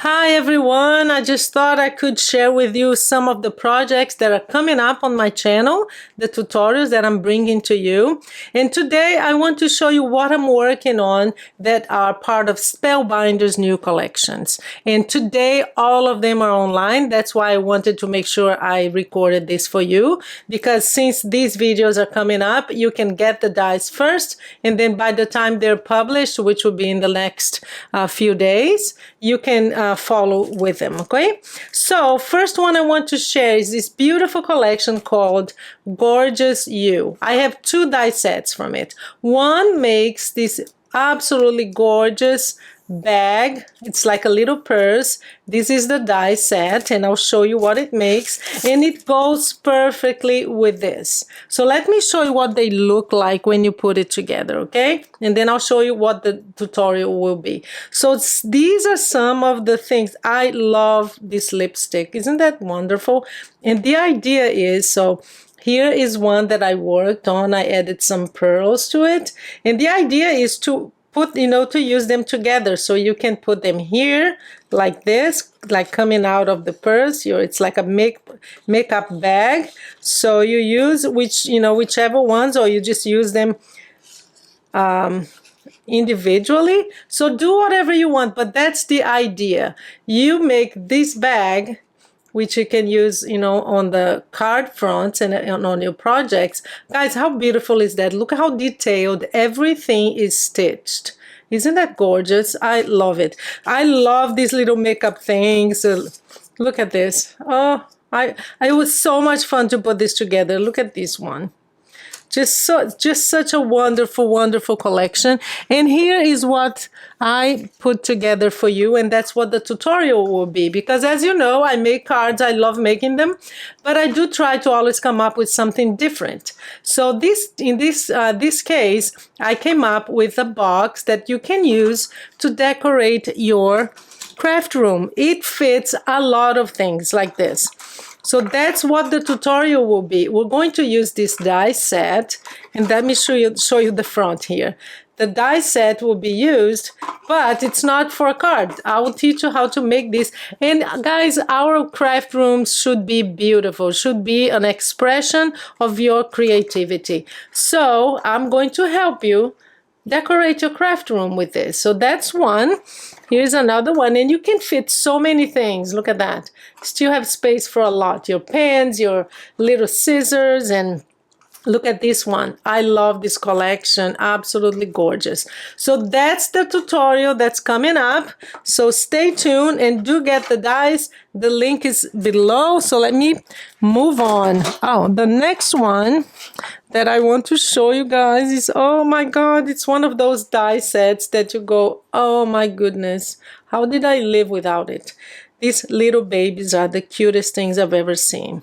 Hi everyone, I just thought I could share with you some of the projects that are coming up on my channel, the tutorials that I'm bringing to you. And today I want to show you what I'm working on that are part of Spellbinders' new collections. And today all of them are online. That's why I wanted to make sure I recorded this for you, because since these videos are coming up, you can get the dies first, and then by the time they're published, which will be in the next few days, you can follow with them, okay? So first one I want to share is this beautiful collection called Gorgeous You. I have two die sets from it. One makes this absolutely gorgeous bag. It's like a little purse. This is the die set, and I'll show you what it makes, and it goes perfectly with this. So let me show you what they look like when you put it together, okay? And then I'll show you what the tutorial will be. So these are some of the things. I love this lipstick. Isn't that wonderful? And the idea is, so here is one that I worked on. I added some pearls to it, and the idea is to put, to use them together. So you can put them here like this, like coming out of the purse. It's like a makeup bag. So you use whichever ones, or you just use them individually. So do whatever you want, but that's the idea. You make this bag, which you can use, on the card fronts and on your projects. Guys, how beautiful is that? Look how detailed everything is stitched. Isn't that gorgeous? I love it. I love these little makeup things. Look at this. Oh, it was so much fun to put this together. Look at this one. Just such a wonderful, wonderful collection. And here is what I put together for you, and that's what the tutorial will be. Because as you know, I make cards, I love making them, but I do try to always come up with something different. So in this case, I came up with a box that you can use to decorate your craft room. It fits a lot of things like this. So that's what the tutorial will be. We're going to use this die set, and let me show you the front here. The die set will be used, but it's not for a card. I will teach you how to make this. And guys, our craft rooms should be beautiful, should be an expression of your creativity. So I'm going to help you decorate your craft room with this. So that's one. Here's another one, and you can fit so many things. Look at that. Still have space for a lot. Your pens, your little scissors, and look at this one. I love this collection. Absolutely gorgeous. So that's the tutorial that's coming up. So stay tuned and do get the dies. The link is below. So let me move on. Oh, the next one that I want to show you guys is, oh my God, it's one of those die sets that you go, oh my goodness, how did I live without it? These little babies are the cutest things I've ever seen.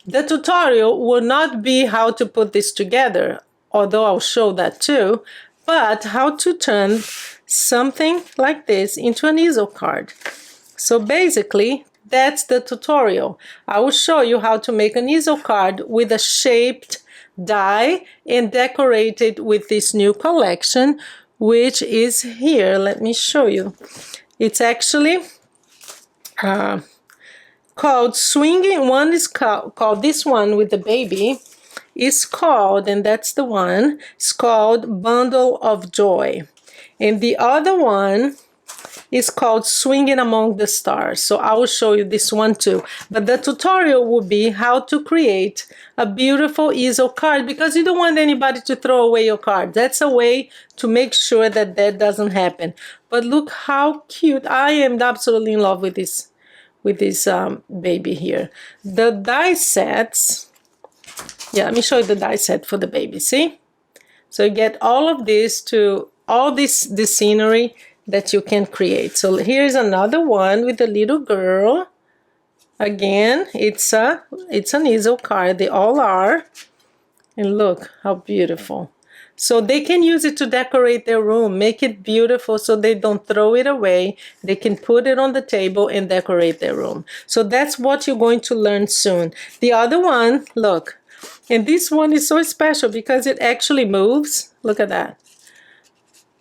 The tutorial will not be how to put this together, although I'll show that too, but how to turn something like this into an easel card. So basically, that's the tutorial. I will show you how to make an easel card with a shaped die and decorate it with this new collection, which is here. Let me show you. It's actually called Swinging. One is called this one with the baby is called, and that's the one, it's called Bundle of Joy. And the other one is called Swinging Among the Stars. So I will show you this one too. But the tutorial will be how to create a beautiful easel card, because you don't want anybody to throw away your card. That's a way to make sure that that doesn't happen. But look how cute. I am absolutely in love with this baby here. The die sets, yeah, let me show you the die set for the baby. See? So you get all of this to all this scenery that you can create. So here's another one with a little girl. Again, it's an easel card. They all are. And look how beautiful. So they can use it to decorate their room, make it beautiful so they don't throw it away. They can put it on the table and decorate their room. So that's what you're going to learn soon. The other one, look, and this one is so special because it actually moves. Look at that.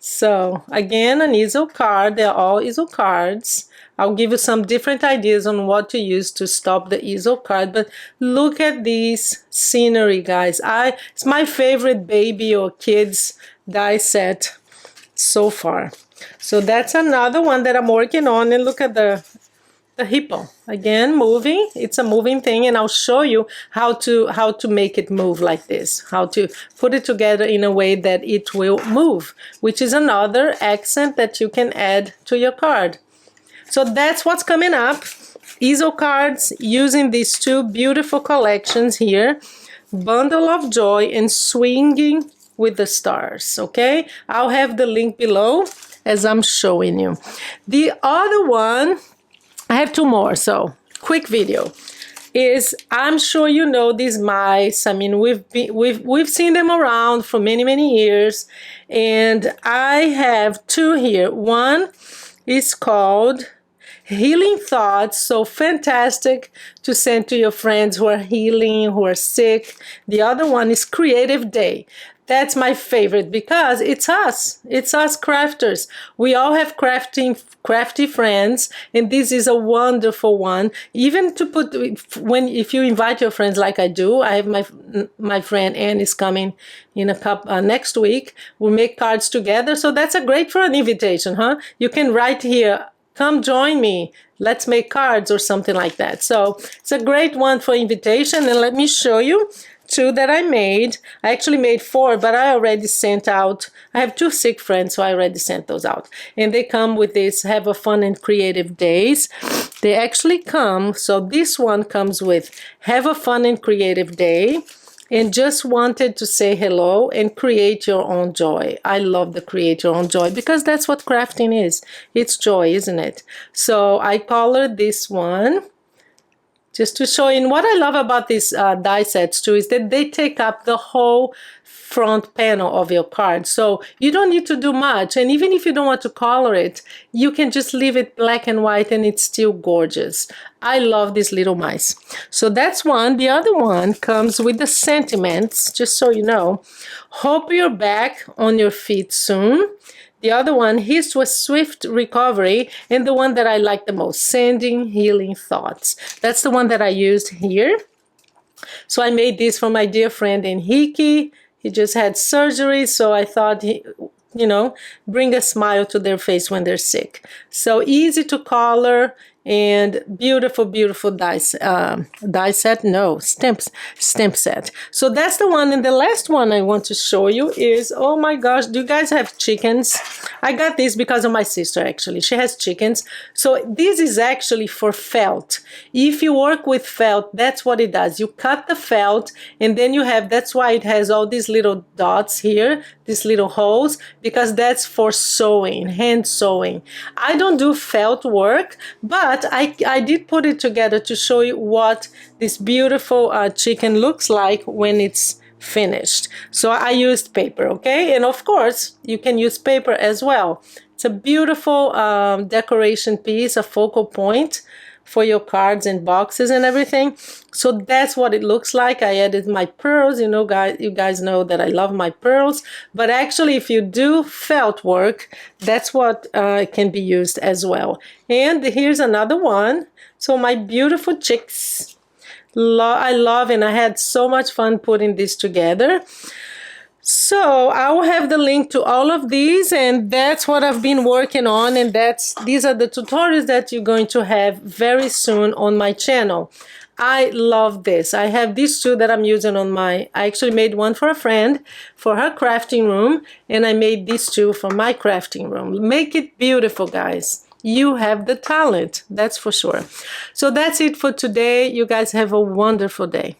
So again, an easel card. They're all easel cards. I'll give you some different ideas on what to use to stop the easel card, but look at these scenery, guys. It's my favorite baby or kids die set so far. So that's another one that I'm working on. And look at the hippo, again, moving. It's a moving thing, and I'll show you how to make it move like this, how to put it together in a way that it will move, which is another accent that you can add to your card. So that's what's coming up. Easel cards using these two beautiful collections here, Bundle of Joy and Swinging with the Stars, okay? I'll have the link below as I'm showing you. The other one, I have two more, so quick video, is I'm sure you know these mice. I mean, we've seen them around for many years, and I have two here. One is called Healing Thoughts, so fantastic to send to your friends who are healing, who are sick. The other one is Creative Day. That's my favorite because it's us crafters. We all have crafty friends, and this is a wonderful one. Even to put, if you invite your friends like I do, I have my friend Anne is coming in a couple next week. We'll make cards together, so that's a great for an invitation, huh? You can write here, come join me, let's make cards or something like that. So it's a great one for invitation. And let me show you two that I made. I actually made four, but I already sent out. I have two sick friends, so I already sent those out. And they come with this, have a fun and creative days. They actually come, so this one comes with have a fun and creative day, and just wanted to say hello and create your own joy. I love the create your own joy because that's what crafting is. It's joy, isn't it? So I colored this one just to show you. What I love about these die sets too is that they take up the whole front panel of your card. So you don't need to do much. And even if you don't want to color it, you can just leave it black and white and it's still gorgeous. I love these little mice. So that's one. The other one comes with the sentiments, just so you know. Hope you're back on your feet soon. The other one, here's to a swift recovery, and the one that I like the most, sending healing thoughts. That's the one that I used here. So I made this for my dear friend Enrique. He just had surgery, so I thought, bring a smile to their face when they're sick. So easy to color and beautiful die set. No, stamp set. So that's the one. And the last one I want to show you is, oh my gosh, do you guys have chickens? I got this because of my sister, actually. She has chickens. So this is actually for felt. If you work with felt, that's what it does. You cut the felt, and then you have, that's why it has all these little dots here, these little holes, because that's for sewing, hand sewing. I don't do felt work, but I did put it together to show you what this beautiful chicken looks like when it's finished. So I used paper, okay? And of course, you can use paper as well. It's a beautiful decoration piece, a focal point for your cards and boxes and everything. So that's what it looks like. I added my pearls. You guys know that I love my pearls. But actually, if you do felt work, that's what can be used as well. And here's another one. So my beautiful chicks. I love, and I had so much fun putting this together. So I will have the link to all of these, and that's what I've been working on, and these are the tutorials that you're going to have very soon on my channel. I love this. I have these two that I'm using on I actually made one for a friend for her crafting room, and I made these two for my crafting room. Make it beautiful, guys. You have the talent, that's for sure. So that's it for today. You guys have a wonderful day.